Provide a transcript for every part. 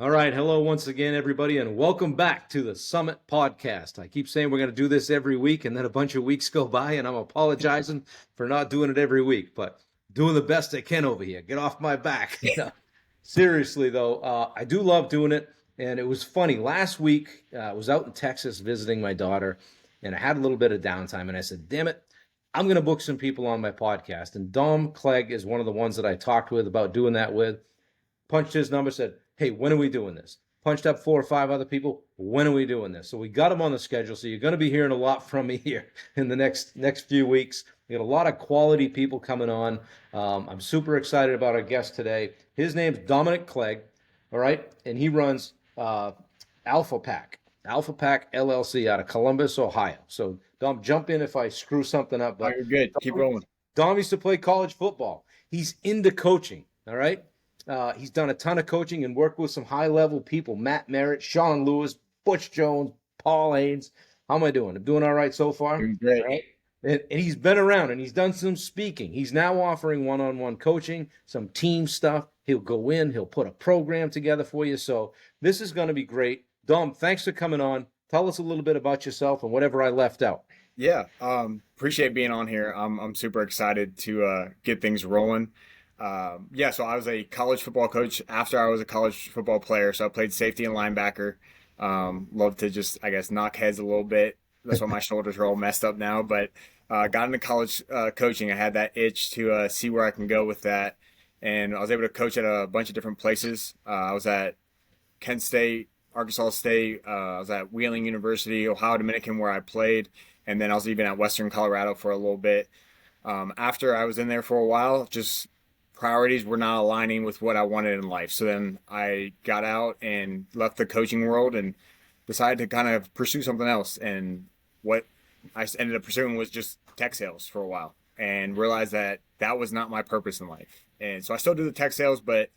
All right. Hello once again, everybody, and welcome back to the Summit Podcast. I keep saying we're going to do this every week, and then a bunch of weeks go by, and I'm apologizing for not doing it every week, but doing the best I can over here. Get off my back. Seriously, though, I do love doing it, and it was funny. Last week, I was out in Texas visiting my daughter, and I had a little bit of downtime, and I said, damn it, I'm going to book some people on my podcast. And Dom Clegg is one of the ones that I talked with about doing that with. Punched his number, said, hey, when are we doing this? Punched up 4 or 5 other people. When are we doing this? So we got him on the schedule. So you're going to be hearing a lot from me here in the next few weeks. We got a lot of quality people coming on. I'm super excited about our guest today. His name's Dominic Clegg, all right? And he runs Alpha Pack, Alpha Pack LLC out of Columbus, Ohio. So Dom, jump in if I screw something up. But you're good. Keep rolling. Dom used to play college football. He's into coaching, all right? He's done a ton of coaching and worked with some high-level people, Matt Merritt, Sean Lewis, Butch Jones, Paul Haynes. How am I doing? I'm doing all right so far? Doing great. Right? And he's been around, and he's done some speaking. He's now offering one-on-one coaching, some team stuff. He'll go in. He'll put a program together for you. So this is going to be great. Dom, thanks for coming on. Tell us a little bit about yourself and whatever I left out. Yeah, appreciate being on here. I'm super excited to get things rolling. So I was a college football coach after I was a college football player. So I played safety and linebacker. Love to just, I guess, knock heads a little bit. That's why my shoulders are all messed up now. But got into college coaching. I had that itch to see where I can go with that. And I was able to coach at a bunch of different places. I was at Kent State, Arkansas State. I was at Wheeling University, Ohio Dominican, where I played. And then I was even at Western Colorado for a little bit. After I was in there for a while, just priorities were not aligning with what I wanted in life. So then I got out and left the coaching world and decided to kind of pursue something else. And what I ended up pursuing was just tech sales for a while and realized that that was not my purpose in life. And so I still do the tech sales, but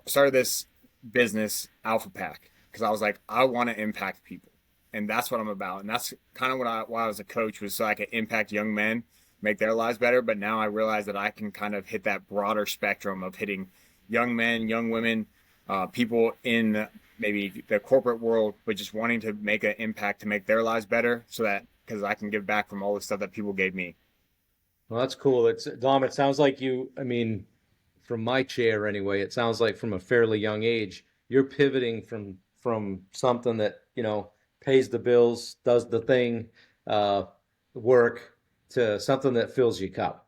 started this business, Alpha Pack, because I was like, I want to impact people. And that's what I'm about. And that's kind of why I was a coach, was so I could impact young men, make their lives better. But now I realize that I can kind of hit that broader spectrum of hitting young men, young women, people in maybe the corporate world, but just wanting to make an impact to make their lives better, so that, because I can give back from all the stuff that people gave me. Well, that's cool. Dom, it sounds like from my chair anyway, it sounds like from a fairly young age, you're pivoting from something that, pays the bills, does the thing, work, to something that fills your cup.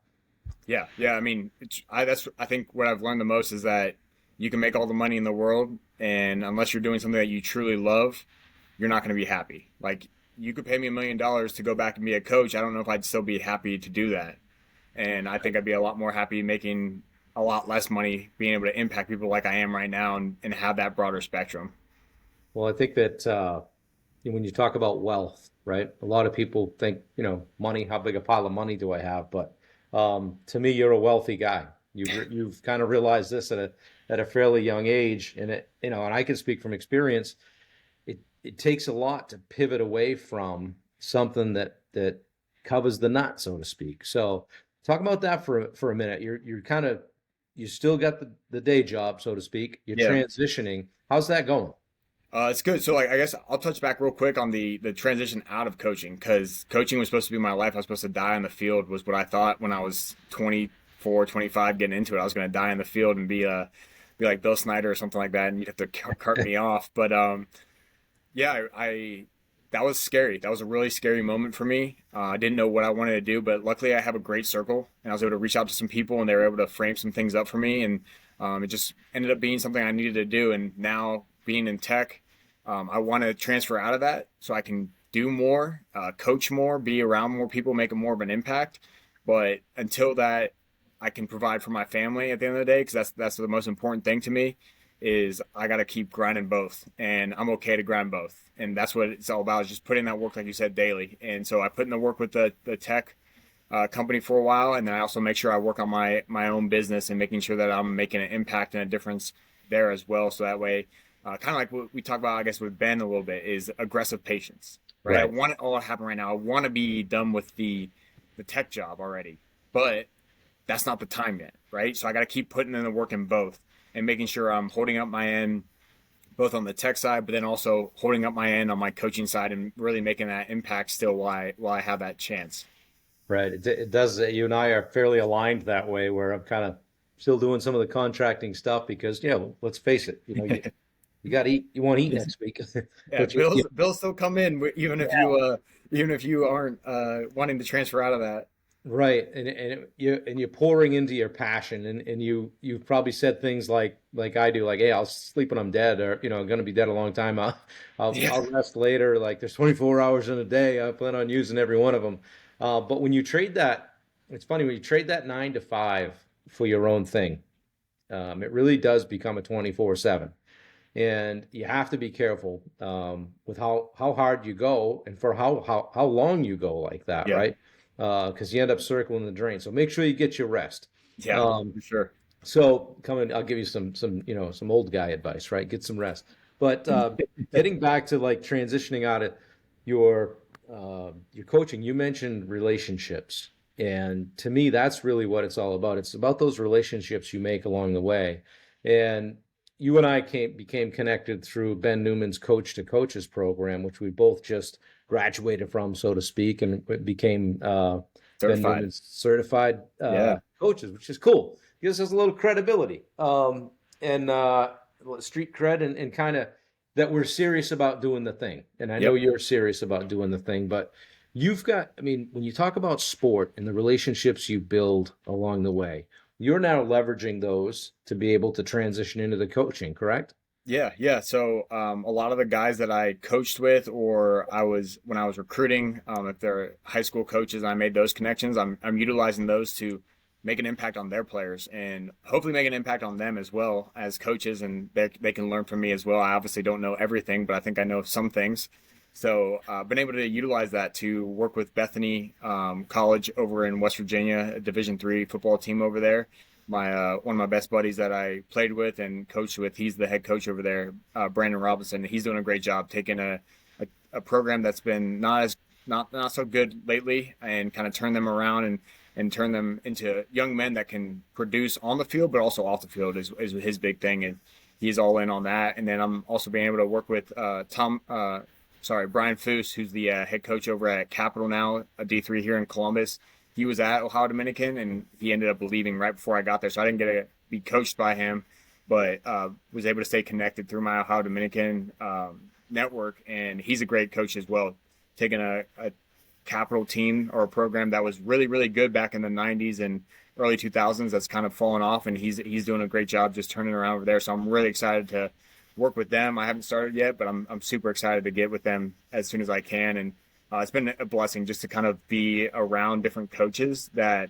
Yeah. I mean, I think what I've learned the most is that you can make all the money in the world, and unless you're doing something that you truly love, you're not going to be happy. Like, you could pay me $1 million to go back and be a coach. I don't know if I'd still be happy to do that. And I think I'd be a lot more happy making a lot less money, being able to impact people like I am right now, and have that broader spectrum. Well, I think that when you talk about wealth, right? A lot of people think, money, how big a pile of money do I have? But to me, you're a wealthy guy. You've kind of realized this at a fairly young age, and and I can speak from experience. It takes a lot to pivot away from something that covers the nut, so to speak. So talk about that for a minute. You still got the day job, so to speak. You're Yeah. transitioning. How's that going? It's good. So, like, I guess I'll touch back real quick on the transition out of coaching, because coaching was supposed to be my life. I was supposed to die on the field, was what I thought when I was 24, 25, getting into it. I was going to die in the field and be like Bill Snyder or something like that, and you'd have to cart me off. But yeah, I that was scary. That was a really scary moment for me. I didn't know what I wanted to do, but luckily I have a great circle, and I was able to reach out to some people, and they were able to frame some things up for me, and it just ended up being something I needed to do. And now, being in tech, I want to transfer out of that so I can do more, coach more, be around more people, make more of an impact. But until that, I can provide for my family at the end of the day, because that's the most important thing to me, is I got to keep grinding both, and I'm okay to grind both. And that's what it's all about, is just putting that work, like you said, daily. And so I put in the work with the tech company for a while, and then I also make sure I work on my own business and making sure that I'm making an impact and a difference there as well. So that way, kind of like what we talk about, I guess, with Ben a little bit, is aggressive patience. Right? I want it all to happen right now. I want to be done with the tech job already, but that's not the time yet, right? So I got to keep putting in the work in both. and making sure I'm holding up my end both on the tech side, but then also holding up my end on my coaching side and really making that impact still while I have that chance. Right. It does. You and I are fairly aligned that way, where I'm kind of still doing some of the contracting stuff because, let's face it, you got to eat. You want to eat next week, Yeah, but bills still come in even if you aren't wanting to transfer out of that. right. And you're pouring into your passion, and you've probably said things like I do, like, hey, I'll sleep when I'm dead, or I'm going to be dead a long time. Yeah, I'll rest later. Like there's 24 hours in a day. I plan on using every one of them. But when you trade that, it's funny when you trade that 9 to 5 for your own thing. It really does become a 24/7, and you have to be careful with how hard you go and for how long you go like that, yeah, right? Because you end up circling the drain. So make sure you get your rest. yeah, Um, for sure. so coming, I'll give you some old guy advice, right? Get some rest. But getting back to like transitioning out of your your coaching, you mentioned relationships, and to me, that's really what it's all about. It's about those relationships you make along the way, and you and I became connected through Ben Newman's Coach to Coaches program, which we both just graduated from, so to speak, and became Ben Certified. Newman's certified Yeah, coaches, which is cool. Gives us a little credibility and street cred, and kind of that we're serious about doing the thing. And I know yep. you're serious about doing the thing, but you've got, I mean, when you talk about sport and the relationships you build along the way, you're now leveraging those to be able to transition into the coaching, correct? Yeah, yeah. So a lot of the guys that I coached with, or I was when I was recruiting, if they're high school coaches, I made those connections. I'm utilizing those to make an impact on their players and hopefully make an impact on them as well as coaches, and they can learn from me as well. I obviously don't know everything, but I think I know some things. So been able to utilize that to work with Bethany College over in West Virginia, a Division III football team over there. My one of my best buddies that I played with and coached with, he's the head coach over there, Brandon Robinson. He's doing a great job taking a program that's been not so good lately and kind of turn them around and turn them into young men that can produce on the field, but also off the field is his big thing. And he's all in on that. And then I'm also being able to work with Brian Foose, who's the head coach over at Capital now, a D3 here in Columbus. He was at Ohio Dominican, and he ended up leaving right before I got there, so I didn't get to be coached by him, but was able to stay connected through my Ohio Dominican network, and he's a great coach as well, taking a Capital team or a program that was really, really good back in the 90s and early 2000s that's kind of fallen off, and he's doing a great job just turning around over there, so I'm really excited to work with them. I haven't started yet, but I'm super excited to get with them as soon as I can, and it's been a blessing just to kind of be around different coaches that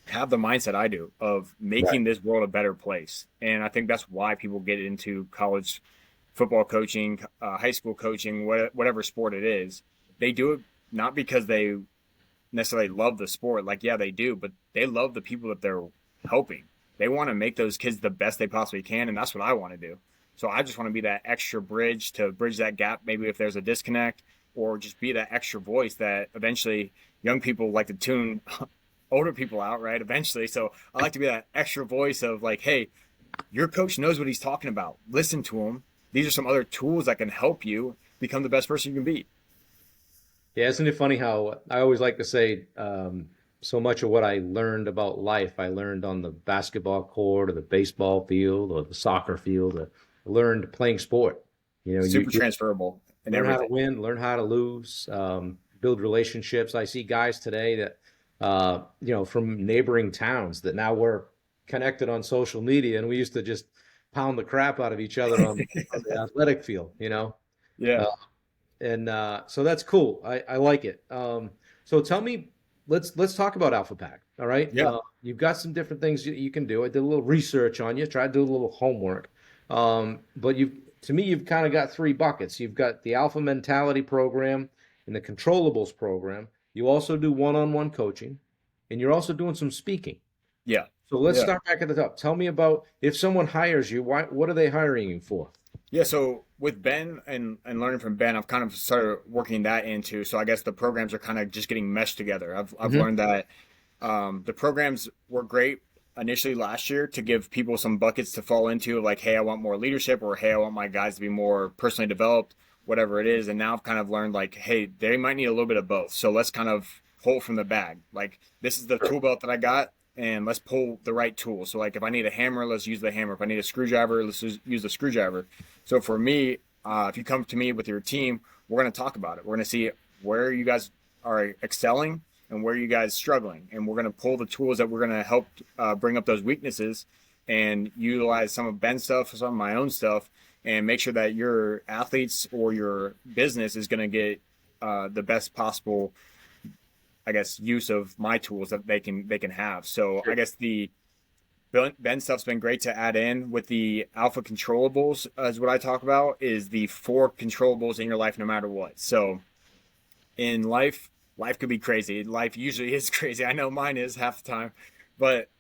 have the mindset I do of Right. making this world a better place. And I think that's why people get into college football coaching, high school coaching, whatever sport it is. They do it not because they necessarily love the sport. Like, yeah, they do, but they love the people that they're helping. They want to make those kids the best they possibly can. And that's what I want to do. So I just want to be that extra bridge to bridge that gap. Maybe if there's a disconnect, or just be that extra voice that eventually young people like to tune older people out, right? Eventually. So I like to be that extra voice of like, hey, your coach knows what he's talking about. Listen to him. These are some other tools that can help you become the best person you can be. Yeah, isn't it funny how I always like to say so much of what I learned about life, I learned on the basketball court or the baseball field or the soccer field. I learned playing sport. Super You transferable and learn how to everything. win, learn how to lose, build relationships. I see guys today that, from neighboring towns that now we're connected on social media, and we used to just pound the crap out of each other on the athletic field, Yeah. Uh, and so that's cool. I like it. So tell me, let's talk about Alpha Pack. All right, Yeah. you've got some different things you can do. I did a little research on you, tried to do a little homework. But to me, you've kind of got three buckets. You've got the Alpha Mentality program and the Controllables program. You also do one-on-one coaching, and you're also doing some speaking. Yeah. So let's Yeah. start back at the top. Tell me about if someone hires you, what are they hiring you for? Yeah, so with Ben and learning from Ben, I've kind of started working that into. So I guess the programs are kind of just getting meshed together. I've Hmm. learned that the programs were great initially last year to give people some buckets to fall into, like, hey, I want more leadership, or hey, I want my guys to be more personally developed, whatever it is. And now I've kind of learned, like, hey, they might need a little bit of both. So let's kind of pull from the bag. Like, this is the tool belt that I got, and let's pull the right tool. So, like, if I need a hammer, let's use the hammer. If I need a screwdriver, let's use the screwdriver. So for me, if you come to me with your team, we're going to talk about it. We're going to see where you guys are excelling and where you guys struggling. And we're going to pull the tools that we're going to help bring up those weaknesses, and utilize some of Ben's stuff, some of my own stuff, and make sure that your athletes or your business is going to get the best possible, I guess, use of my tools that they can have. So I guess the Ben stuff's been great to add in with the Alpha Controllables, is what I talk about, is the 4 controllables in your life no matter what. So in life could be crazy. Life usually is crazy. I know mine is half the time. But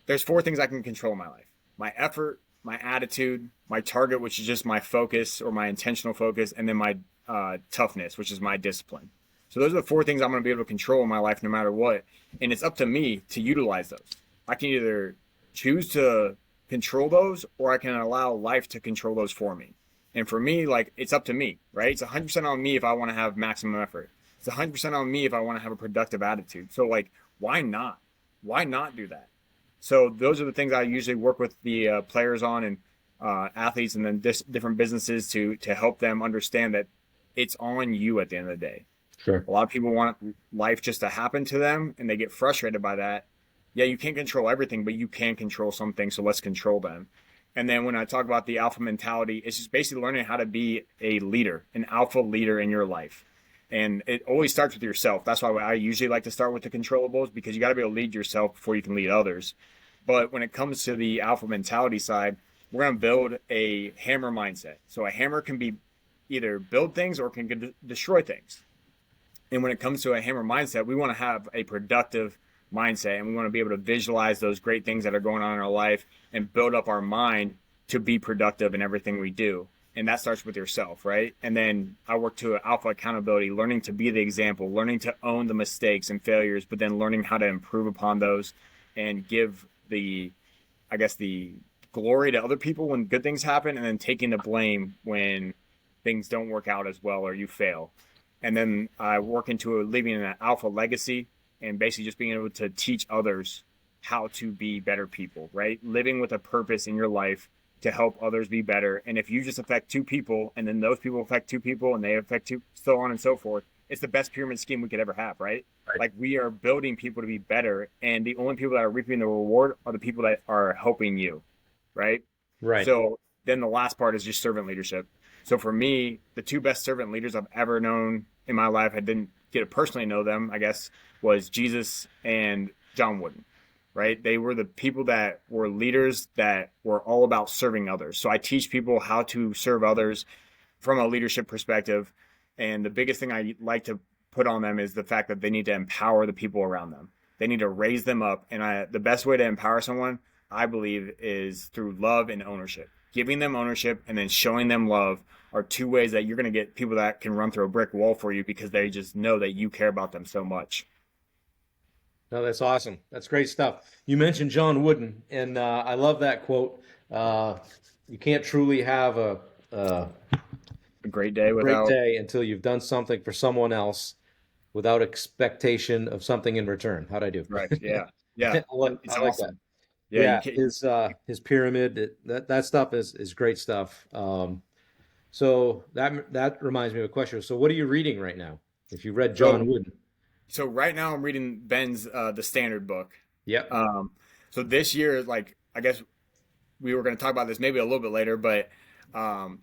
there's 4 things I can control in my life: my effort, my attitude, my target, which is just my focus or my intentional focus, and then my toughness, which is my discipline. So those are the 4 things I'm going to be able to control in my life no matter what. And it's up to me to utilize those. I can either choose to control those, or I can allow life to control those for me. And for me, like, it's up to me, right? It's 100% on me if I want to have maximum effort. It's 100% on me if I want to have a productive attitude. So, like, why not? Why not do that? So those are the things I usually work with the players on, and athletes, and then different businesses to help them understand that it's on you at the end of the day. Sure. A lot of people want life just to happen to them, and they get frustrated by that. Yeah, you can't control everything, but you can control some things, so let's control them. And then when I talk about the alpha mentality, it's just basically learning how to be a leader, an alpha leader in your life. And it always starts with yourself. That's why I usually like to start with the controllables, because you got to be able to lead yourself before you can lead others. But when it comes to the alpha mentality side, we're going to build a hammer mindset. So a hammer can be either build things or can destroy things. And when it comes to a hammer mindset, we want to have a productive mindset, and we want to be able to visualize those great things that are going on in our life and build up our mind to be productive in everything we do. And that starts with yourself, right? And then I work to alpha accountability, learning to be the example, learning to own the mistakes and failures, but then learning how to improve upon those and give the glory to other people when good things happen, and then taking the blame when things don't work out as well or you fail. And then I work into leaving an alpha legacy, and basically just being able to teach others how to be better people, right? Living with a purpose in your life to help others be better. And if you just affect 2 people, and then those people affect 2 people, and they affect 2, so on and so forth, it's the best pyramid scheme we could ever have, right? Like, we are building people to be better, and the only people that are reaping the reward are the people that are helping you, right? Right. So then the last part is just servant leadership. So for me, the 2 best servant leaders I've ever known in my life, I didn't get to personally know them, I guess, was Jesus and John Wooden, right? They were the people that were leaders that were all about serving others. So I teach people how to serve others from a leadership perspective. And the biggest thing I like to put on them is the fact that they need to empower the people around them. They need to raise them up. And the best way to empower someone, I believe, is through love and ownership. Giving them ownership and then showing them love are 2 ways that you're going to get people that can run through a brick wall for you, because they just know that you care about them so much. No, that's awesome. That's great stuff. You mentioned John Wooden, and I love that quote. You can't truly have a A great day great without. day until you've done something for someone else without expectation of something in return. How'd I do? Right. Yeah. Yeah. I like, It's I like that. awesome. Yeah. You Yeah, can't. his pyramid, that stuff is great stuff. So that reminds me of a question. So what are you reading right now? If you read John So, Wooden. so right now I'm reading Ben's, the standard book. Yep. So this year, like, I guess we were going to talk about this maybe a little bit later, but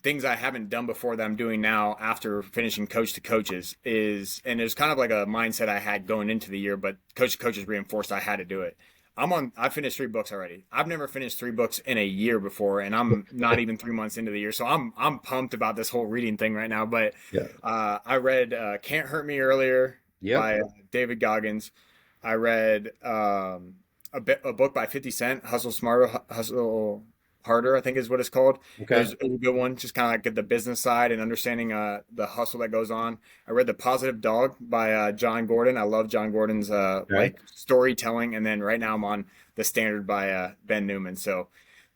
things I haven't done before that I'm doing now after finishing Coach to Coaches and it was kind of like a mindset I had going into the year, but Coach to Coaches reinforced I had to do it. I finished 3 books already. I've never finished 3 books in a year before, and I'm not even 3 months into the year. So I'm pumped about this whole reading thing right now. But Yeah. I read Can't Hurt Me earlier Yep. by David Goggins. I read a book by 50 Cent, Hustle Smarter, Hustle Harder, I think is what it's called. Okay. It was a good one, just kind of like the business side and understanding the hustle that goes on. I read The Positive Dog by John Gordon. I love John Gordon's Okay. like storytelling. And then right now I'm on the standard by Ben Newman. So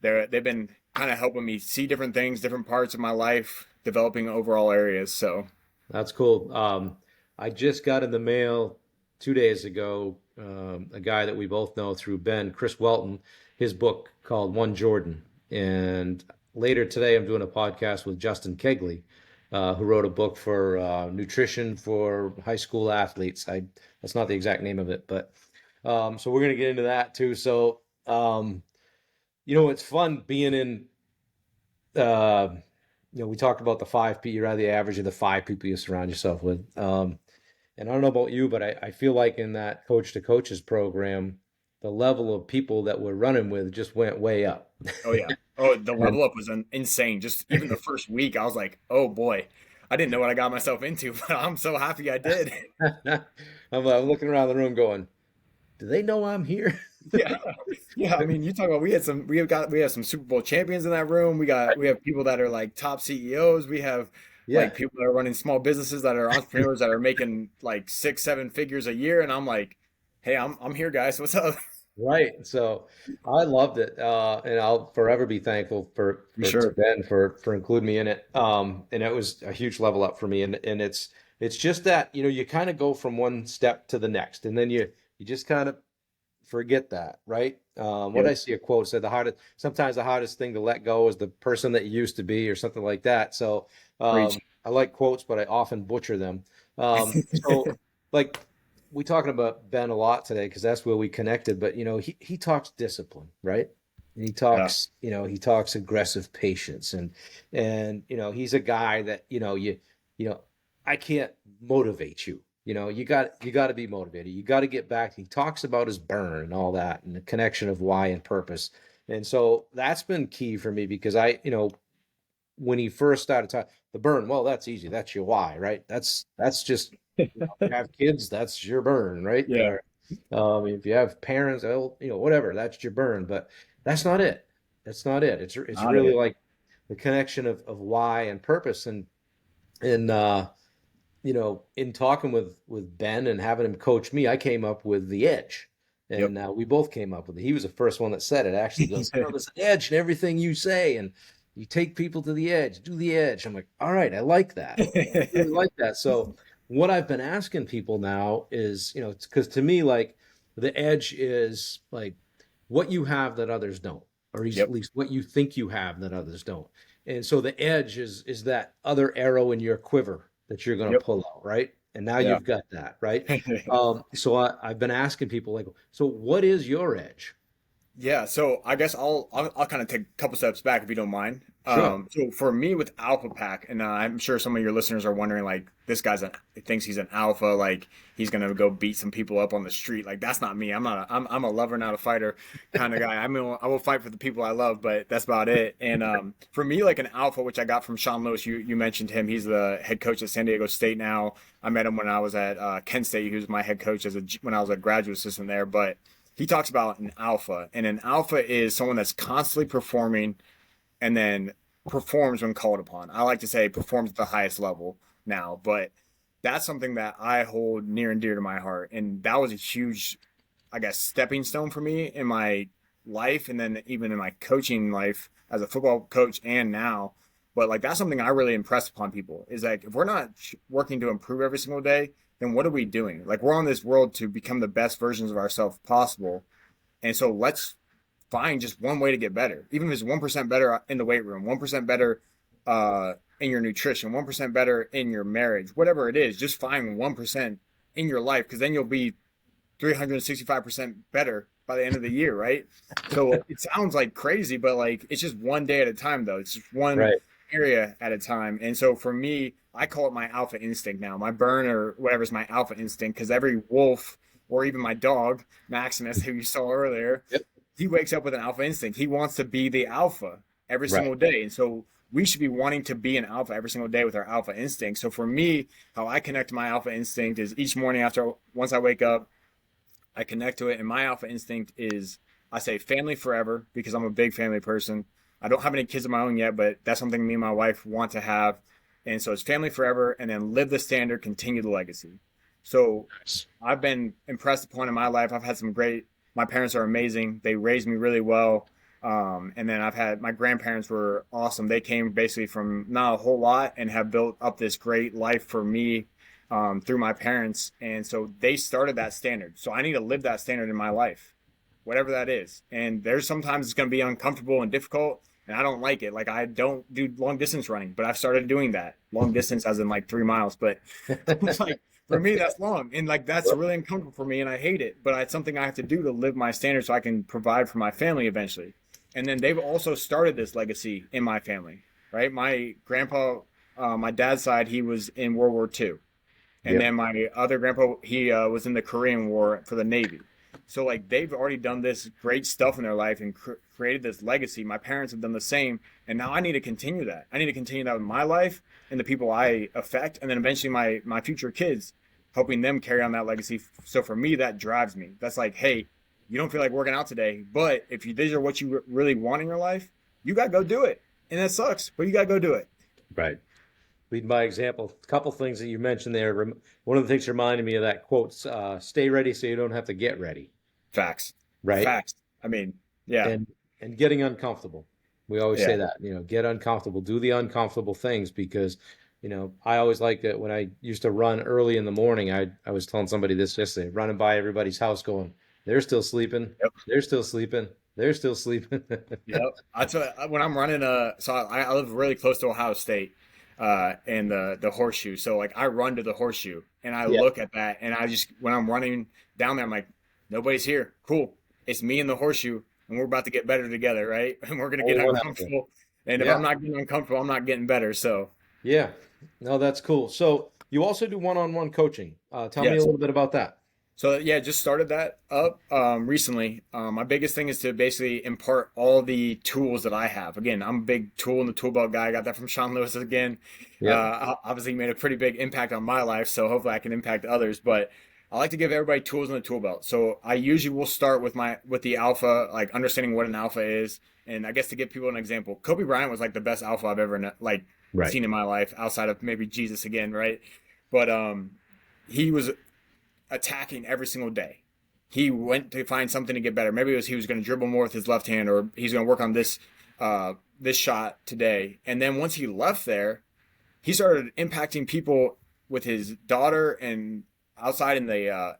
they've been kind of helping me see different things, different parts of my life, developing overall areas. So That's cool. I just got in the mail 2 days ago, a guy that we both know through Ben, Chris Welton, his book called One Jordan. And later today, I'm doing a podcast with Justin Kegley, who wrote a book for nutrition for high school athletes. That's not the exact name of it, but so we're going to get into that too. So, it's fun being in uh, we talked about the 5 people. You're rather the average of the 5 people you surround yourself with. And I don't know about you, but I feel like in that coach to coaches program, the level of people that we're running with just went way up. oh yeah, oh the And level up was insane. Just even the first week, I was like, oh boy, I didn't know what I got myself into, but I'm so happy I did. I'm looking around the room going, do they know I'm here? Yeah. Yeah. I mean, you talk about we have some Super Bowl champions in that room. We have people that are like top CEOs. We have Yeah. like people that are running small businesses that are entrepreneurs that are making like 6, 7 figures a year. And I'm like, hey, I'm here, guys. What's up? Right. So I loved it. And I'll forever be thankful For to sure. Ben for including me in it. And it was a huge level up for me. And it's just that, you kind of go from one step to the next, and then you just kind of forget that, right? What Yep. I see a quote said sometimes the hardest thing to let go is the person that you used to be or something like that. So Preach. I like quotes, but I often butcher them. So like we talking about Ben a lot today because that's where we connected, but he talks discipline, right? And Yeah. he talks aggressive patience and he's a guy that, you know, I can't motivate you. You got to be motivated. You got to get back. He talks about his burn and all that and the connection of why and purpose. And so that's been key for me because when he first started talking the burn, well, that's easy. That's your why, right? That's just you have kids, that's your burn, right? Yeah. Or if you have parents, whatever, that's your burn. But that's not it. That's not it. It's Not really it. like the connection of why and purpose and in talking with Ben and having him coach me, I came up with the edge, Yep. and we both came up with it. He was the first one that said it. Actually, goes, there's an edge in everything you say, and you take people to the edge. Do the edge. I'm like, all right, I like that. I really like that. So what I've been asking people now is, because to me, like the edge is like what you have that others don't, or at Yep. least what you think you have that others don't. And so the edge is that other arrow in your quiver that you're going to Yep. pull out, right? And now Yeah. you've got that, right? So I've been asking people like, so what is your edge? Yeah, so I guess I'll kind of take a couple steps back if you don't mind. Sure. So for me with Alpha Pack, and I'm sure some of your listeners are wondering, like, this guy's thinks he's an alpha, like he's gonna go beat some people up on the street. Like that's not me. I'm a lover, not a fighter kind of guy. I mean, I will fight for the people I love, but that's about it. And for me, like an alpha, which I got from Sean Lewis, you mentioned him. He's the head coach at San Diego State now. I met him when I was at Kent State. He was my head coach when I was a graduate assistant there, but he talks about an alpha, and an alpha is someone that's constantly performing and then performs when called upon. I like to say performs at the highest level now, but that's something that I hold near and dear to my heart. And that was a huge, I guess, stepping stone for me in my life and then even in my coaching life as a football coach and now. But like that's something I really impress upon people is like if we're not working to improve every single day, then what are we doing? Like we're on this world to become the best versions of ourselves possible. And so let's find just one way to get better. Even if it's 1% better in the weight room, 1% better in your nutrition, 1% better in your marriage, whatever it is, just find 1% in your life because then you'll be 365% better by the end of the year, right? So it sounds like crazy, but like it's just one day at a time though. It's just one Right. area at a time. And so for me, I call it my alpha instinct now. My burn or whatever is my alpha instinct because every wolf or even my dog, Maximus, who you saw earlier, Yep. he wakes up with an alpha instinct. He wants to be the alpha every Right. single day. And so we should be wanting to be an alpha every single day with our alpha instinct. So for me, how I connect to my alpha instinct is each morning once I wake up, I connect to it. And my alpha instinct is I say family forever because I'm a big family person. I don't have any kids of my own yet, but that's something me and my wife want to have. And so it's family forever and then live the standard, continue the legacy. So I've been impressed upon in my life. I've had some great my parents are amazing. They raised me really well. And then I've had my grandparents were awesome. They came basically from not a whole lot and have built up this great life for me through my parents. And so they started that standard. So I need to live that standard in my life, whatever that is. And there's sometimes it's going to be uncomfortable and difficult. And I don't like it. Like I don't do long distance running, but I've started doing that. Long distance as in like 3 miles. But it's like for me, that's long. And like that's really uncomfortable for me and I hate it. But it's something I have to do to live my standard so I can provide for my family eventually. And then they've also started this legacy in my family, right? My grandpa, my dad's side, he was in World War II. And then my other grandpa, he was in the Korean War for the Navy. So like they've already done this great stuff in their life and created this legacy. My parents have done the same, and now I need to continue that. I need to continue that with my life and the people I affect, and then eventually my future kids, helping them carry on that legacy. So for me, that drives me. That's like, hey, you don't feel like working out today, but if these are what you really want in your life, you gotta go do it. And that sucks, but you gotta go do it. Right. Lead by example. A couple things that you mentioned there. One of the things reminded me of that quote, stay ready so you don't have to get ready. Facts. Right. Facts. I mean, yeah. And getting uncomfortable. We always say that, get uncomfortable, do the uncomfortable things because, I always liked it when I used to run early in the morning. I was telling somebody this yesterday, running by everybody's house going, they're still sleeping. Yep. They're still sleeping. They're still sleeping. Yep. That's when I'm running, so I live really close to Ohio State. And the horseshoe. So like I run to the horseshoe and I look at that and I just, when I'm running down there, I'm like, nobody's here. Cool. It's me and the horseshoe and we're about to get better together. Right. And we're going to get uncomfortable. And if I'm not getting uncomfortable, I'm not getting better. So yeah, no, that's cool. So you also do one-on-one coaching. Tell me a little bit about that. So yeah, just started that up recently. My biggest thing is to basically impart all the tools that I have. Again, I'm a big tool in the tool belt guy. I got that from Sean Lewis again. Obviously made a pretty big impact on my life, so hopefully I can impact others. But I like to give everybody tools in the tool belt. So I usually will start with the alpha, like understanding what an alpha is. And I guess to give people an example, Kobe Bryant was like the best alpha I've ever seen in my life, outside of maybe Jesus again, right? But he was attacking every single day. He went to find something to get better. Maybe it was he was going to dribble more with his left hand, or he's going to work on this shot today. And then once he left there, he started impacting people with his daughter and outside in the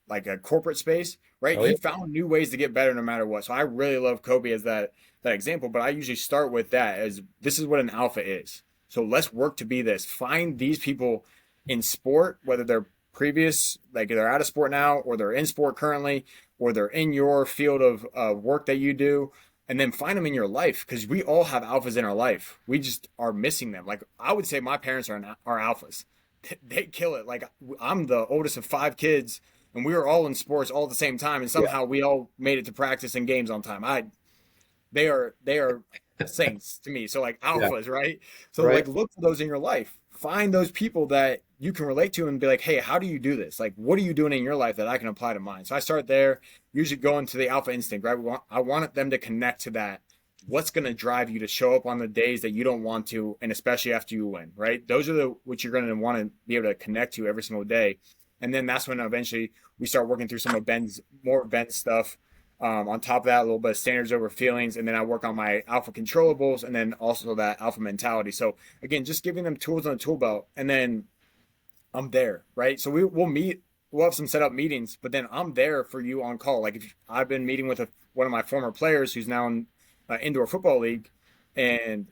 like a corporate space, right? He found new ways to get better no matter what. So I really love Kobe as that example, but I usually start with that as this is what an alpha is. So let's work to be this. Find these people in sport, whether they're previous, like they're out of sport now, or they're in sport currently, or they're in your field of work that you do, and then find them in your life, because we all have alphas in our life. We just are missing them. Like I would say my parents are alphas. They kill it. Like I'm the oldest of 5 kids, and we were all in sports all at the same time, and somehow we all made it to practice and games on time. They are saints to me. So like alphas, right? So like look for those in your life. Find those people that you can relate to and be like, hey, how do you do this? Like, what are you doing in your life that I can apply to mine? So I start there, usually going to the alpha instinct, right? I want them to connect to that. What's going to drive you to show up on the days that you don't want to, and especially after you win, right? Those are what you're going to want to be able to connect to every single day. And then that's when eventually we start working through some of Ben's more event stuff. On top of that, a little bit of standards over feelings, and then I work on my alpha controllables, and then also that alpha mentality. So again, just giving them tools on the tool belt, and then I'm there, right? So we'll meet, we'll have some set up meetings, but then I'm there for you on call. Like if I've been meeting with one of my former players who's now in indoor football league, and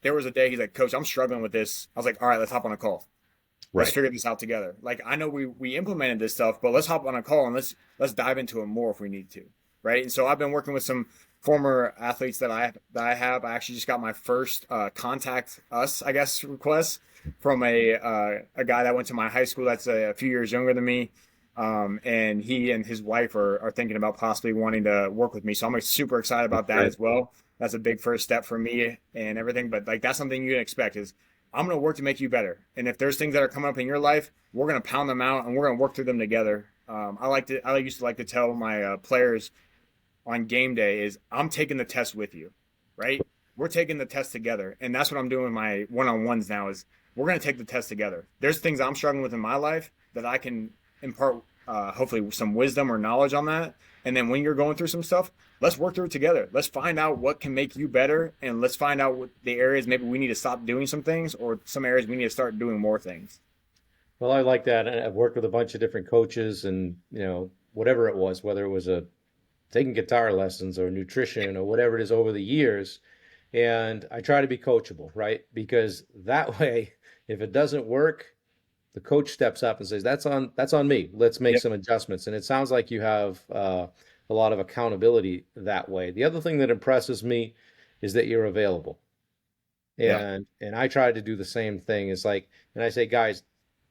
there was a day he's like, Coach, I'm struggling with this. I was like, all right, let's hop on a call. Let's figure this out together. Like I know we implemented this stuff, but let's hop on a call and let's dive into it more if we need to. Right. And so I've been working with some former athletes that I have. I actually just got my first contact us, I guess, request from a guy that went to my high school that's a few years younger than me. And he and his wife are thinking about possibly wanting to work with me. So I'm super excited about that as well. That's a big first step for me and everything. But like that's something you can expect is I'm going to work to make you better. And if there's things that are coming up in your life, we're going to pound them out and we're going to work through them together. I used to like to tell my players on game day is I'm taking the test with you, right? We're taking the test together. And that's what I'm doing with my one-on-ones now is we're going to take the test together. There's things I'm struggling with in my life that I can impart hopefully some wisdom or knowledge on that. And then when you're going through some stuff, let's work through it together. Let's find out what can make you better, and let's find out what the areas maybe we need to stop doing some things, or some areas we need to start doing more things. Well, I like that. And I've worked with a bunch of different coaches and, whatever it was, whether it was taking guitar lessons or nutrition or whatever it is over the years. And I try to be coachable, right? Because that way, if it doesn't work, the coach steps up and says, that's on me. Let's make Yep. some adjustments." And it sounds like you have a lot of accountability that way. The other thing that impresses me is that you're available. Yeah. And I try to do the same thing. It's like, and I say, guys,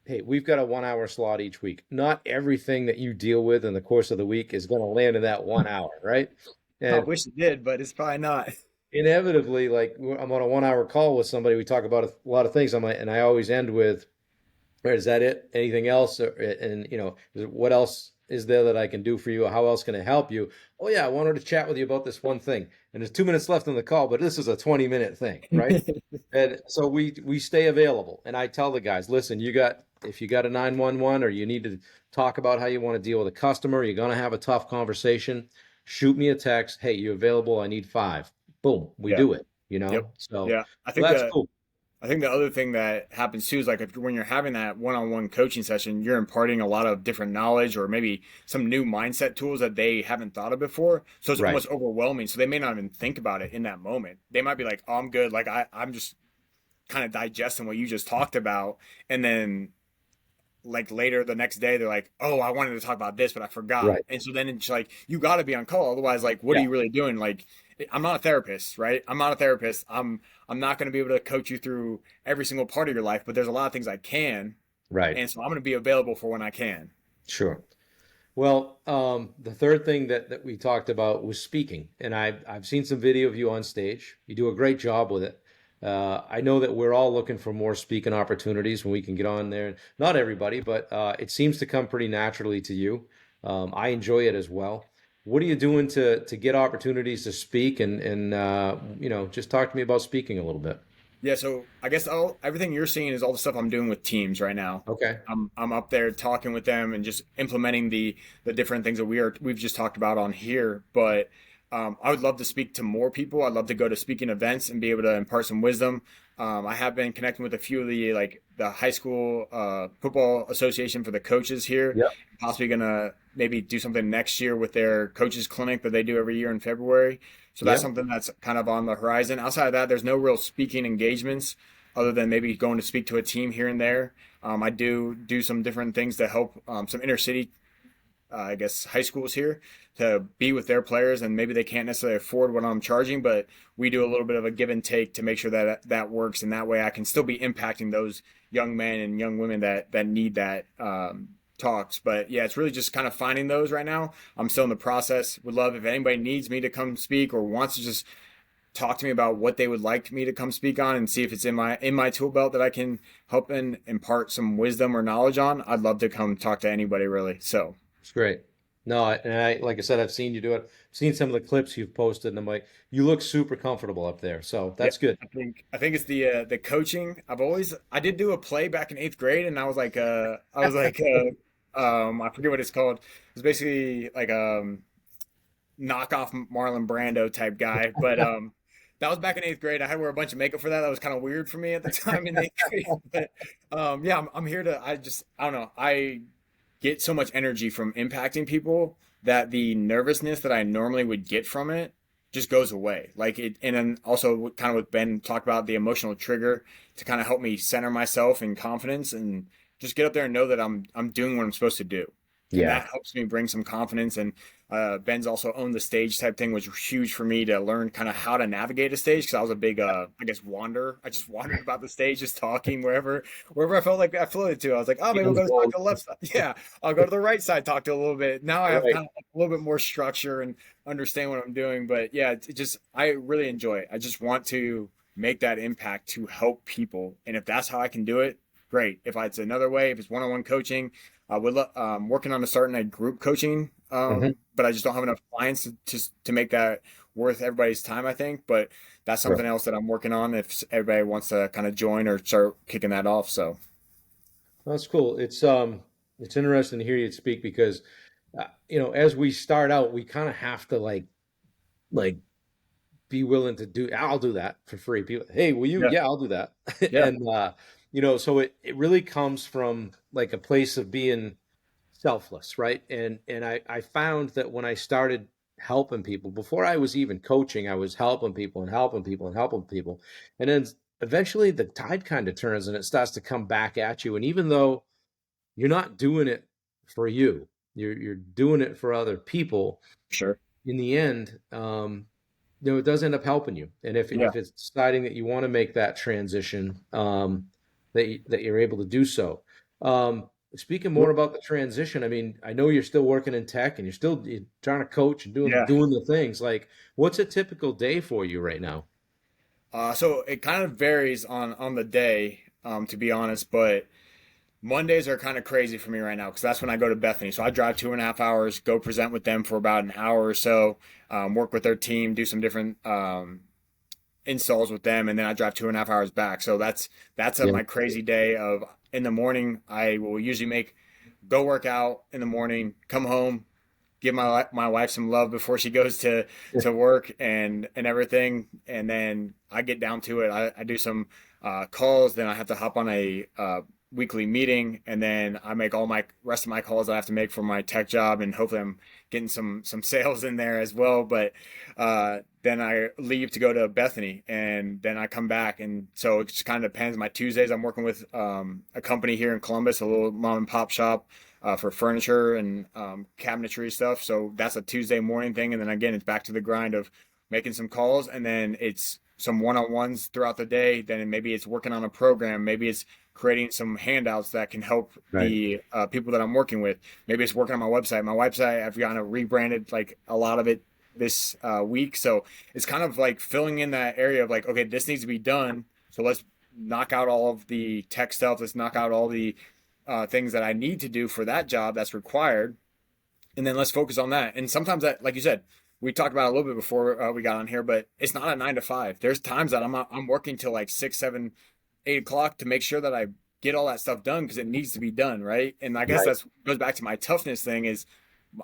hey, we've got a 1 hour slot each week. Not everything that you deal with in the course of the week is going to land in that 1 hour, right? I And wish it did, but it's probably not. inevitably, like I'm on a 1 hour call with somebody, we talk about a lot of things. And I always end with, "All right, is that it? Anything else?" And what else is there that I can do for you? How else can I help you? "Oh yeah, I wanted to chat with you about this one thing." And there's 2 minutes left on the call, but this is a 20-minute thing, right? And so we stay available. And I tell the guys, listen, if you got a 911 or you need to talk about how you want to deal with a customer, you're going to have a tough conversation, shoot me a text. "Hey, you available? I need 5." Boom, we Yeah. do it, Yep. So Yeah. that's cool. I think the other thing that happens too is like if when you're having that one-on-one coaching session, you're imparting a lot of different knowledge or maybe some new mindset tools that they haven't thought of before. So it's Right, almost overwhelming. So they may not even think about it in that moment. They might be like, "Oh, I'm good. Like I'm just kind of digesting what you just talked about." And then like later the next day, they're like, "Oh, I wanted to talk about this, but I forgot." right. And so then it's like, you got to be on call. Otherwise, like, what are Yeah, you really doing? Like, I'm not a therapist, right? I'm not a therapist. I'm not going to be able to coach you through every single part of your life, but there's a lot of things I can. right. And so I'm going to be available for when I can. Sure. Well, the third thing that we talked about was speaking, and I've seen some video of you on stage. You do a great job with it. I know that we're all looking for more speaking opportunities when we can get on there. Not everybody, but it seems to come pretty naturally to you. I enjoy it as well. What are you doing to get opportunities to speak and just talk to me about speaking a little bit? Yeah, so I guess everything you're seeing is all the stuff I'm doing with teams right now. Okay. I'm up there talking with them and just implementing the different things that we've just talked about on here. But I would love to speak to more people. I'd love to go to speaking events and be able to impart some wisdom. I have been connecting with a few of the high school football association for the coaches here. Yep. Possibly gonna maybe do something next year with their coaches clinic that they do every year in February. So that's Yep. something that's kind of on the horizon. Outside of that, there's no real speaking engagements other than maybe going to speak to a team here and there. I do some different things to help some inner city, I guess, high schools here to be with their players, and maybe they can't necessarily afford what I'm charging, but we do a little bit of a give and take to make sure that that works, and that way I can still be impacting those young men and young women that need that talks. But yeah, it's really just kind of finding those right now. I'm still in the process. Would love if anybody needs me to come speak or wants to just talk to me about what they would like me to come speak on and see if it's in my tool belt that I can help and impart some wisdom or knowledge on. I'd love to come talk to anybody really. So It's great. No, like I said, I've seen you do it. I've seen some of the clips you've posted, and I'm like, you look super comfortable up there. So yeah, that's good. I think it's the coaching. I did do a play back in eighth grade, and I forget what it's called. It's basically like knockoff Marlon Brando type guy, but that was back in eighth grade. I had to wear a bunch of makeup for that. That was kind of weird for me at the time in eighth grade. But yeah, I'm here to. I don't know. I get so much energy from impacting people that the nervousness that I normally would get from it just goes away. Like it, and then also kind of what Ben talked about, the emotional trigger to kind of help me center myself in confidence and just get up there and know that I'm doing what I'm supposed to do. And Yeah. that helps me bring some confidence. And Ben's also owned the stage type thing, which was huge for me to learn kind of how to navigate a stage because I was a big, I guess, wanderer. I just wandered about the stage, just talking wherever I felt like I floated to. I was like, oh, maybe we'll go talk to the left side. Yeah, I'll go to the right side, talk to a little bit. Now I have Right. kind of a little bit more structure and understand what I'm doing. But yeah, it just I really enjoy it. I just want to make that impact to help people, and if that's how I can do it, great. If it's another way, if it's one-on-one coaching, I would working on starting a group coaching, Hmm. but I just don't have enough clients to make that worth everybody's time, I think. But that's Right. something else that I'm working on if everybody wants to kind of join or start kicking that off. So That's cool. It's It's interesting to hear you speak because, as we start out, we kind of have to like be willing to do. I'll do that for free. People, hey, will you? Yeah. Yeah, I'll do that. Yeah. And so it really comes from like a place of being selfless, right? And I found that when I started helping people, before I was even coaching, I was helping people and helping people and helping people. And then eventually the tide kind of turns and it starts to come back at you. And even though you're not doing it for you, you're doing it for other people, Sure. in the end, it does end up helping you. And Yeah. if it's deciding that you want to make that transition, that you're able to do so. Speaking more about the transition, I mean, I know you're still working in tech and you're trying to coach and doing Yeah. doing the things. Like, what's a typical day for you right now? So it kind of varies on the day, to be honest, but Mondays are kind of crazy for me right now because that's when I go to Bethany. So I drive 2.5 hours, go present with them for about an hour or so, work with their team, do some different installs with them, and then I drive 2.5 hours back. So that's Yeah. my crazy day of in the morning. I will usually go work out in the morning, come home, give my wife some love before she goes to work and everything, and then I get down to it. I do some calls, then I have to hop on a weekly meeting, and then I make all my rest of my calls I have to make for my tech job, and hopefully I'm getting some sales in there as well. But then I leave to go to Bethany, and then I come back, and so it just kind of depends. My Tuesdays I'm working with a company here in Columbus, a little mom and pop shop for furniture and cabinetry stuff. So that's a Tuesday morning thing. And then again, it's back to the grind of making some calls, and then it's some one-on-ones throughout the day. Then maybe it's working on a program. Maybe it's creating some handouts that can help Right. the people that I'm working with. Maybe it's working on my website. My website, I've gotten rebranded like a lot of it this week. So it's kind of like filling in that area of like, okay, this needs to be done. So let's knock out all of the tech stuff. Let's knock out all the things that I need to do for that job that's required, and then let's focus on that. And sometimes that, like you said, we talked about it a little bit before we got on here, but it's not a 9 to 5. There's times that I'm working till like 6, 7, 8 o'clock to make sure that I get all that stuff done because it needs to be done, right? And I guess Right. that's goes back to my toughness thing. Is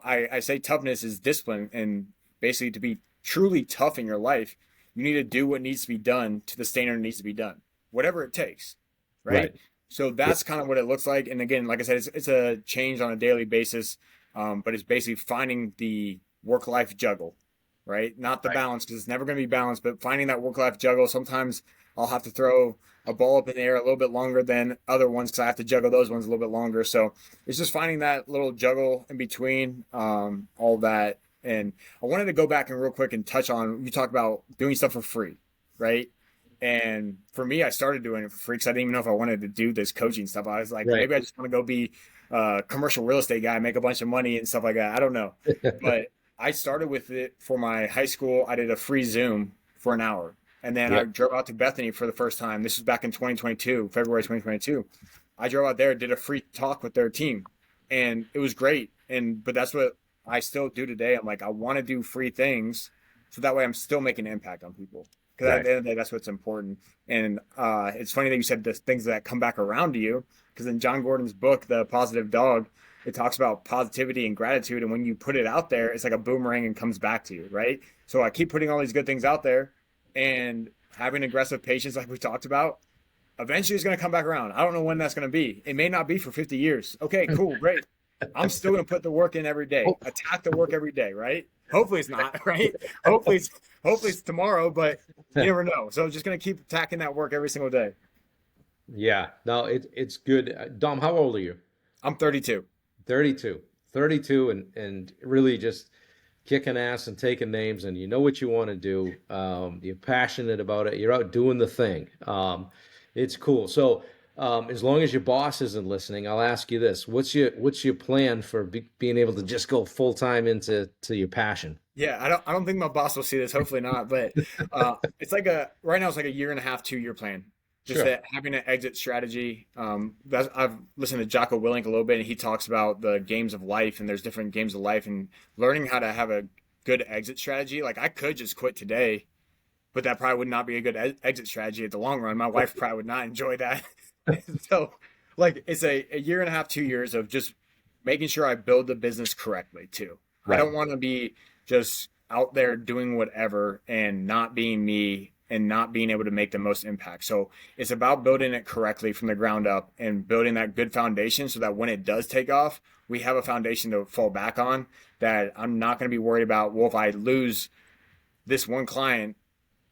I say toughness is discipline, and basically to be truly tough in your life, you need to do what needs to be done to the standard it needs to be done, whatever it takes, right? Right. So Yeah. that's kind of what it looks like. And again, like I said, it's a change on a daily basis, but it's basically finding the work life juggle, right? Not the Right. balance because it's never going to be balanced, but finding that work life juggle. Sometimes I'll have to throw a ball up in the air a little bit longer than other ones because I have to juggle those ones a little bit longer. So it's just finding that little juggle in between all that. And I wanted to go back and real quick and touch on you talked about doing stuff for free, right? And for me, I started doing it for free because I didn't even know if I wanted to do this coaching stuff. I was like, Right. maybe I just want to go be a commercial real estate guy, make a bunch of money and stuff like that. I don't know. But I started with it for my high school. I did a free Zoom for an hour. And then I Yep. drove out to Bethany for the first time. This was back in 2022, February 2022. I drove out there, did a free talk with their team, and it was great. But that's what I still do today. I'm like, I want to do free things so that way I'm still making an impact on people. Because at Right. the end of the day, that's what's important. And it's funny that you said the things that come back around to you. Because in John Gordon's book, The Positive Dog, it talks about positivity and gratitude. And when you put it out there, it's like a boomerang and comes back to you, right? So I keep putting all these good things out there and having aggressive patience, like we talked about. Eventually, it's going to come back around. I don't know when that's going to be. It may not be for 50 years. Okay, cool, great. I'm still going to put the work in every day, Oh, attack the work every day, right? Hopefully it's not, right? Hopefully it's tomorrow, but you never know. So I'm just going to keep attacking that work every single day. yeah. No, it's good. Dom, how old are you? I'm 32. 32. 32 and really just kicking ass and taking names and you know what you want to do. You're passionate about it. You're out doing the thing. It's cool. So as long as your boss isn't listening, I'll ask you this. What's your plan for being able to just go full time into your passion? Yeah, I don't think my boss will see this. Hopefully not. But it's like right now it's like a year and a half, 2 year plan. Just Sure. that having an exit strategy. I've listened to Jocko Willink a little bit, and he talks about the games of life, and there's different games of life, and learning how to have a good exit strategy. Like I could just quit today, but that probably would not be a good exit strategy at the long run. My wife probably would not enjoy that. So, like it's a year and a half, 2 years of just making sure I build the business correctly too. I Right. don't want to be just out there doing whatever and not being me and not being able to make the most impact. So it's about building it correctly from the ground up and building that good foundation so that when it does take off, we have a foundation to fall back on, that I'm not going to be worried about, well, if I lose this one client,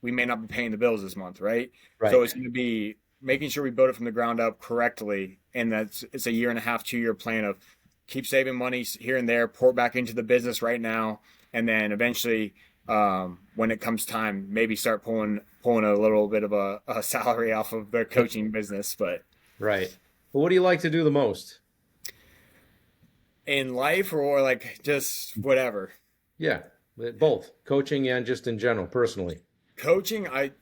we may not be paying the bills this month, right? So Right. it's going to be making sure we build it from the ground up correctly, and that's it's a year and a half, 2 year plan of keep saving money here and there, pour back into the business right now, and then eventually, when it comes time, maybe start pulling a little bit of a salary off of the coaching business. But Right. But what do you like to do the most? in life, or like just whatever. Yeah, both coaching and just in general, personally. Coaching, I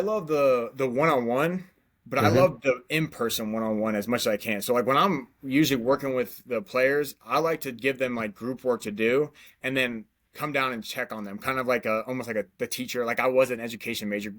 love the one on one, but I Hmm. love the in person one on one as much as I can. So like when I'm usually working with the players, I like to give them like group work to do, and then come down and check on them, kind of like a almost like the teacher. Like I was an education major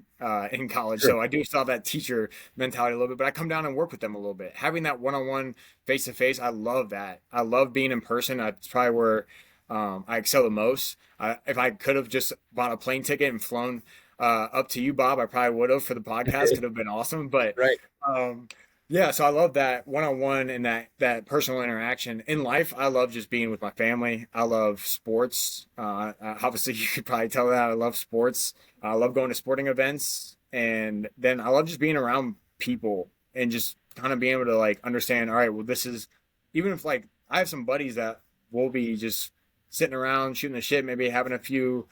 in college, Sure. so I do still have that teacher mentality a little bit. But I come down and work with them a little bit, having that one on one, face to face. I love that. I love being in person. That's probably where I excel the most. If I could have just bought a plane ticket and flown up to you, Bob, I probably would have for the podcast. Could have been awesome. But Right. um, yeah, so I love that one on one and that personal interaction in life. I love just being with my family. I love sports. Obviously, you could probably tell that I love sports. I love going to sporting events, and then I love just being around people and just kind of being able to like understand. All right, well, this is even if like I have some buddies that will be just sitting around shooting the shit, maybe having a few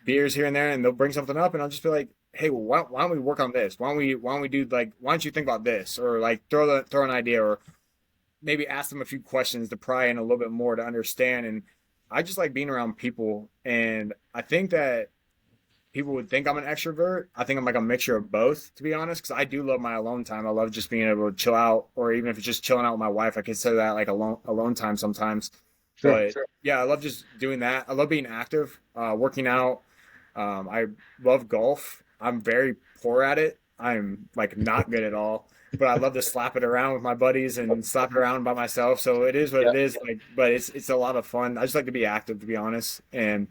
beers here and there, and they'll bring something up, and I'll just be like, "Hey, well, why don't we work on this? Why don't we do like why don't you think about this?" Or like throw an idea, or maybe ask them a few questions to pry in a little bit more to understand. And I just like being around people, and I think that people would think I'm an extrovert. I think I'm like a mixture of both, to be honest, because I do love my alone time. I love just being able to chill out, or even if it's just chilling out with my wife, I consider that like alone time sometimes. Sure. But yeah, I love just doing that. I love being active, working out. I love golf. I'm very poor at it. I'm like not good at all, but I love to slap it around with my buddies and slap it around by myself. So it is what Yeah. it is. Like, but it's a lot of fun. I just like to be active, to be honest. And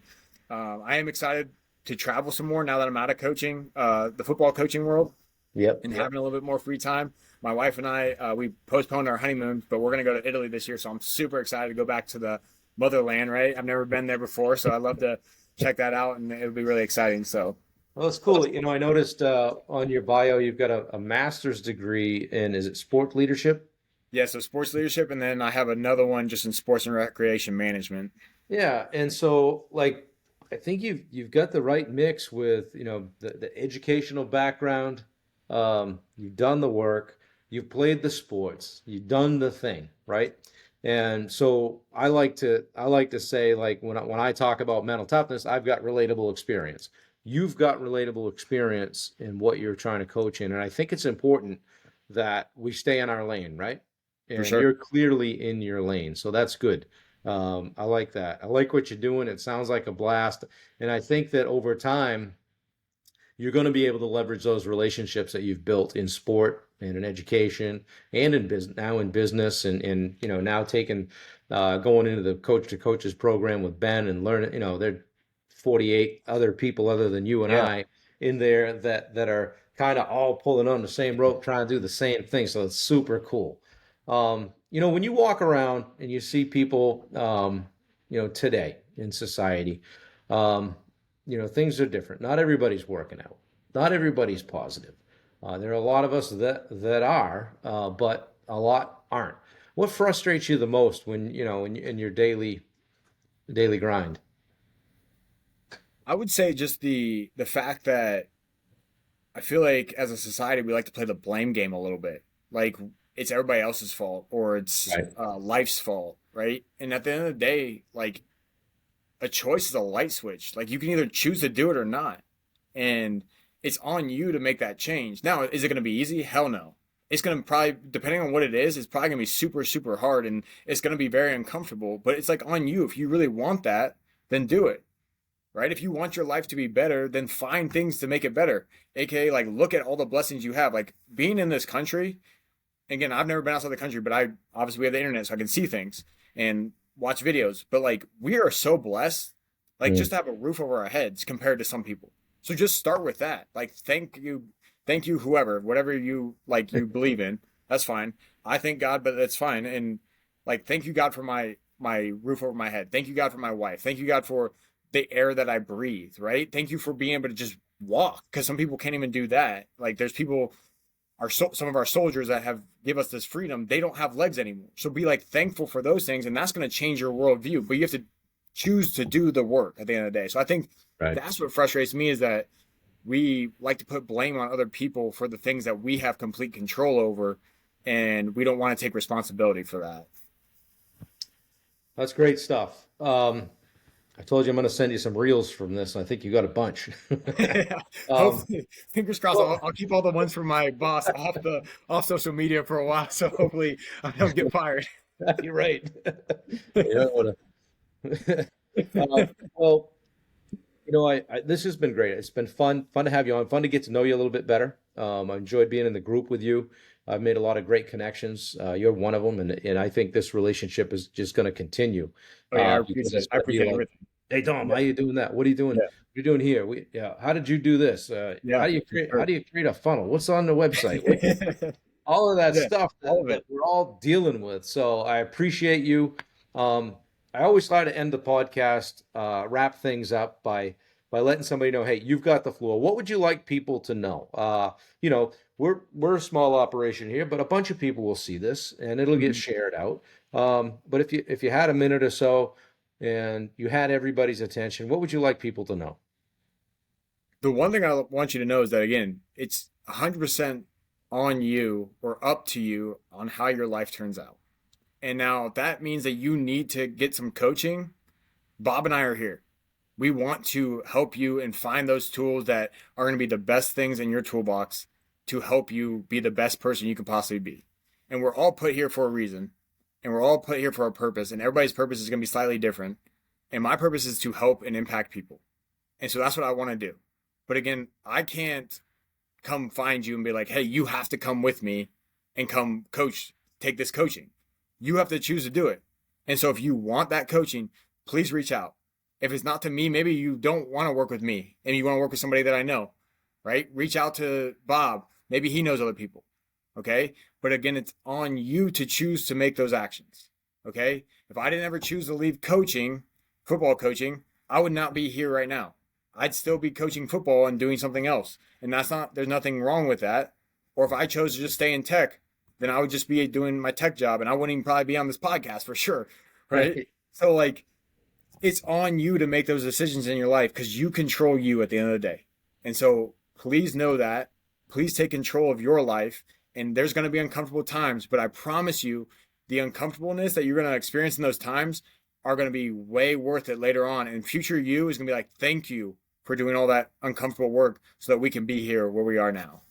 I am excited to travel some more now that I'm out of coaching, the football coaching world, Yep. and having a little bit more free time. My wife and I, we postponed our honeymoon, but we're going to go to Italy this year. So I'm super excited to go back to the motherland, right? I've never been there before. So I'd love to check that out, and it'll be really exciting. So, Well, that's cool. You know, I noticed on your bio you've got a master's degree in, is it sport leadership? yeah, so sports leadership. And then I have another one just in sports and recreation management. Yeah, and so like I think you've got the right mix with, the educational background. You've done the work, you've played the sports, you've done the thing, right? And so I like to say like when I talk about mental toughness, I've got relatable experience. You've got relatable experience in what you're trying to coach in, and I think it's important that we stay in our lane, right? For And sure. you're clearly in your lane, so that's good. I like that. I like what you're doing. It sounds like a blast. And I think that over time, you're going to be able to leverage those relationships that you've built in sport and in education and in business, now in business, and now taking going into the coach to coaches program with Ben and learning. There are 48 other people other than you and Yeah. I in there that are kind of all pulling on the same rope, trying to do the same thing. So it's super cool. When you walk around and you see people, today in society, um, things are different. Not everybody's working out. Not everybody's positive. There are a lot of us that are, but a lot aren't. What frustrates you the most when in your daily grind? I would say just the fact that I feel like as a society we like to play the blame game a little bit. Like it's everybody else's fault, or it's Right. life's fault, right? And at the end of the day, like a choice is a light switch. Like you can either choose to do it or not. And it's on you to make that change. Now, is it going to be easy? Hell no. It's going to probably, depending on what it is, it's probably going to be super, super hard, and it's going to be very uncomfortable. But it's like on you. If you really want that, then do it, right? If you want your life to be better, then find things to make it better. AKA, like, look at all the blessings you have. Like being in this country, again, I've never been outside the country, but we have the internet, so I can see things and watch videos. But like, we are so blessed, like Mm. just to have a roof over our heads compared to some people. So just start with that. Like, thank you, whoever, whatever you like, you believe in. That's fine. I thank God, but that's fine. And like, thank you, God, for my roof over my head. Thank you, God, for my wife. Thank you, God, for the air that I breathe. Right. Thank you for being able to just walk, because some people can't even do that. Like, there's people, some of our soldiers that have give us this freedom, they don't have legs anymore. So be like thankful for those things, and that's going to change your worldview. But you have to choose to do the work at the end of the day. So I think Right. that's what frustrates me, is that we like to put blame on other people for the things that we have complete control over, and we don't want to take responsibility for that. That's great stuff. I told you I'm going to send you some reels from this. I think you got a bunch. um, Hopefully, fingers crossed. well, I'll keep all the ones from my boss off social media for a while, so hopefully I don't get fired. you're right. You don't wanna- well, this has been great. It's been fun to have you on, fun to get to know you a little bit better. I enjoyed being in the group with you. I've made a lot of great connections. You're one of them, and I think this relationship is just going to continue Oh yeah, because it's I going to be appreciate like, everything. hey Dom, Yeah, how you doing that? What are you doing? What yeah, are you doing here? How did you do this? yeah, for How sure. do you create a funnel? What's on the website? All of that Yeah, stuff all of that it. we're all dealing with. So I appreciate you. Um, I always try to end the podcast, wrap things up by letting somebody know, hey, you've got the floor. What would you like people to know? We're a small operation here, but a bunch of people will see this and it'll get Mhm. shared out. But if you had a minute or so and you had everybody's attention, what would you like people to know? The one thing I want you to know is that, again, it's 100% on you, or up to you, on how your life turns out. And now, if that means that you need to get some coaching, Bob and I are here. We want to help you and find those tools that are going to be the best things in your toolbox to help you be the best person you can possibly be. And we're all put here for a reason, and we're all put here for a purpose, and everybody's purpose is going to be slightly different. And my purpose is to help and impact people. And so that's what I want to do. But again, I can't come find you and be like, hey, you have to come with me and come coach, take this coaching. You have to choose to do it. And so if you want that coaching, please reach out. If it's not to me, maybe you don't want to work with me and you want to work with somebody that I know, right? Reach out to Bob. Maybe he knows other people. Okay. But again, it's on you to choose to make those actions. Okay. If I didn't ever choose to leave coaching, football coaching, I would not be here right now. I'd still be coaching football and doing something else. And there's nothing wrong with that. Or if I chose to just stay in tech, then I would just be doing my tech job and I wouldn't even probably be on this podcast for sure. Right. Right. So, like, it's on you to make those decisions in your life, because you control you at the end of the day. And so please know that. Please take control of your life. And there's going to be uncomfortable times, but I promise you, the uncomfortableness that you're going to experience in those times are going to be way worth it later on. And future you is going to be like, thank you for doing all that uncomfortable work so that we can be here where we are now.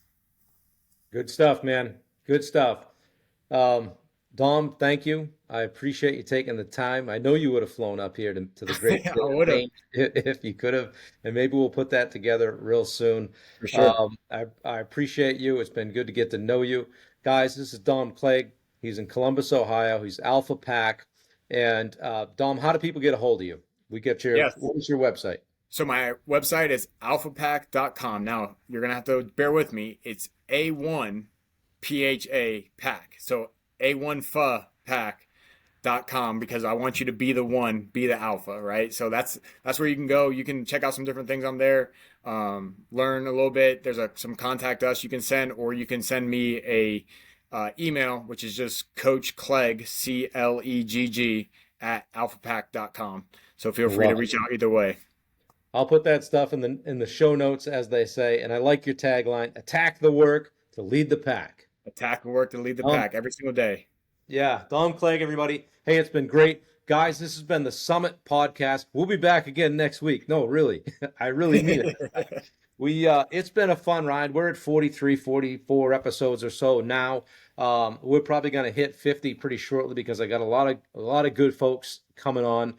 Good stuff, man. Good stuff. Um, Dom, thank you. I appreciate you taking the time. I know you would have flown up here to the great I state of would have, Maine if you could have, and maybe we'll put that together real soon. for sure. I appreciate you. It's been good to get to know you. Guys, this is Dom Clegg. He's in Columbus, Ohio. He's Alpha Pack. And Dom, how do people get a hold of you? Yes. What is your website? So my website is alphapack.com. Now, you're going to have to bear with me. It's A1pha Pack. So A1pha Pack.com, because I want you to be the one, be the alpha, right? So that's where you can go. You can check out some different things on there, learn a little bit. There's some contact us you can send, or you can send me a email, which is just Coach Clegg, Clegg, at alphapack.com. So feel free to Love it. reach out either way. I'll put that stuff in the show notes, as they say. And I like your tagline: "Attack the work to lead the pack." Attack and work to lead the Um, pack every single day. yeah, Dom Clegg, everybody. Hey, it's been great, guys. This has been the Summit Podcast. We'll be back again next week. No, really, I really mean it. It's been a fun ride. We're at 43, 44 episodes or so now. We're probably going to hit 50 pretty shortly, because I got a lot of good folks coming on.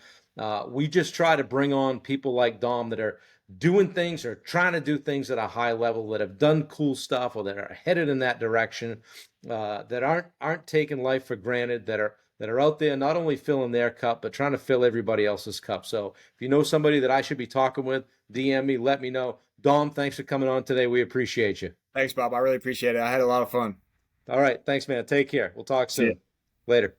We just try to bring on people like Dom that are doing things or trying to do things at a high level, that have done cool stuff or that are headed in that direction, that aren't taking life for granted, that are out there not only filling their cup but trying to fill everybody else's cup. So if you know somebody that I should be talking with, DM me, let me know. Dom, thanks for coming on today. We appreciate you. Thanks, Bob. I really appreciate it. I had a lot of fun. All right, thanks, man. Take care. We'll talk See you. soon. Later.